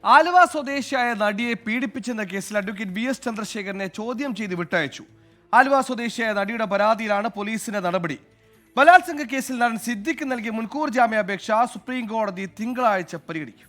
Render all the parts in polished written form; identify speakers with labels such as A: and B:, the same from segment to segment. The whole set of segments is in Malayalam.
A: ആലുവ സ്വദേശിയായ നടിയെ പീഡിപ്പിച്ചെന്ന കേസിൽ അഡ്വക്കേറ്റ് വി എസ് ചന്ദ്രശേഖരനെ ചോദ്യം ചെയ്ത് വിട്ടയച്ചു. ആലുവ സ്വദേശിയായ നടിയുടെ പരാതിയിലാണ് പോലീസിന്റെ നടപടി. ബലാത്സംഗ കേസിൽ നടൻ സിദ്ദിഖ് നൽകിയ മുൻകൂർ ജാമ്യാപേക്ഷ സുപ്രീം കോടതി തിങ്കളാഴ്ച പരിഗണിക്കും.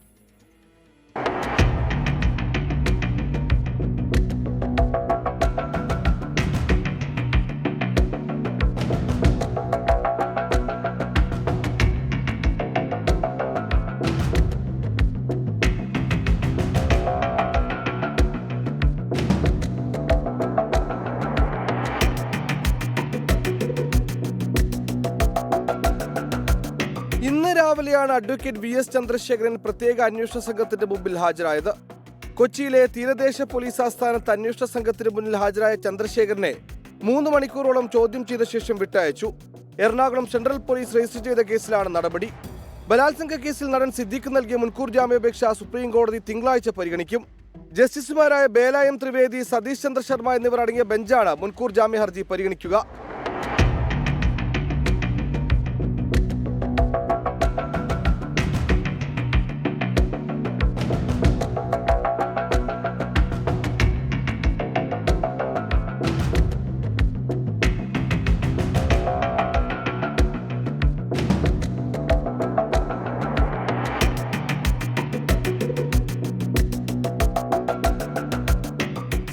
A: ഇന്ന് രാവിലെയാണ് അഡ്വക്കേറ്റ് വി എസ് ചന്ദ്രശേഖരൻ പ്രത്യേക അന്വേഷണ സംഘത്തിന്റെ മുമ്പിൽ ഹാജരായത്. കൊച്ചിയിലെ തീരദേശ പോലീസ് ആസ്ഥാനത്ത് അന്വേഷണ സംഘത്തിന് മുന്നിൽ ഹാജരായ ചന്ദ്രശേഖരനെ 3 മണിക്കൂറോളം ചോദ്യം ചെയ്ത ശേഷം വിട്ടയച്ചു. എറണാകുളം സെൻട്രൽ പോലീസ് രജിസ്റ്റർ ചെയ്ത കേസിലാണ് നടപടി. ബലാത്സംഗ കേസിൽ നടൻ സിദ്ദിഖ് നൽകിയ മുൻകൂർ ജാമ്യാപേക്ഷ സുപ്രീം കോടതി തിങ്കളാഴ്ച പരിഗണിക്കും. ജസ്റ്റിസുമാരായ ബേല എം ത്രിവേദി, സതീഷ് ചന്ദ്ര ശർമ്മ എന്നിവർ അടങ്ങിയ ബെഞ്ചാണ് മുൻകൂർ ജാമ്യ ഹർജി പരിഗണിക്കുക.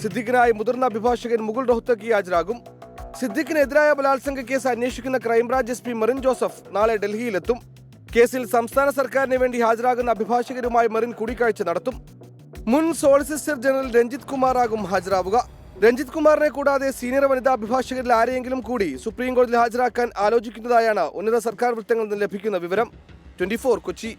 A: സിദ്ദിഖിനായി മുതിർന്ന അഭിഭാഷകൻ മുകുൾ റോഹ്തക്കി ഹാജരാകും. സിദ്ദിഖിനെതിരായ ബലാത്സംഗ കേസ് അന്വേഷിക്കുന്ന crime branch S P Merin Joseph നാളെ ഡൽഹിയിലെത്തും. കേസിൽ സംസ്ഥാന സർക്കാരിന് വേണ്ടി ഹാജരാകുന്ന അഭിഭാഷകരുമായി മെറിൻ കൂടിക്കാഴ്ച നടത്തും. മുൻ സോളിസിറ്റർ ജനറൽ രഞ്ജിത് കുമാറാകും ഹാജരാവുക. രഞ്ജിത് കുമാറിനെ കൂടാതെ സീനിയർ വനിതാ അഭിഭാഷകരിൽ ആരെയെങ്കിലും കൂടി സുപ്രീം കോടതിയിൽ ഹാജരാക്കാൻ ആലോചിക്കുന്നതായാണ് ഉന്നത സർക്കാർ വൃത്തങ്ങളിൽ നിന്ന് ലഭിക്കുന്ന വിവരം. 24 കൊച്ചി.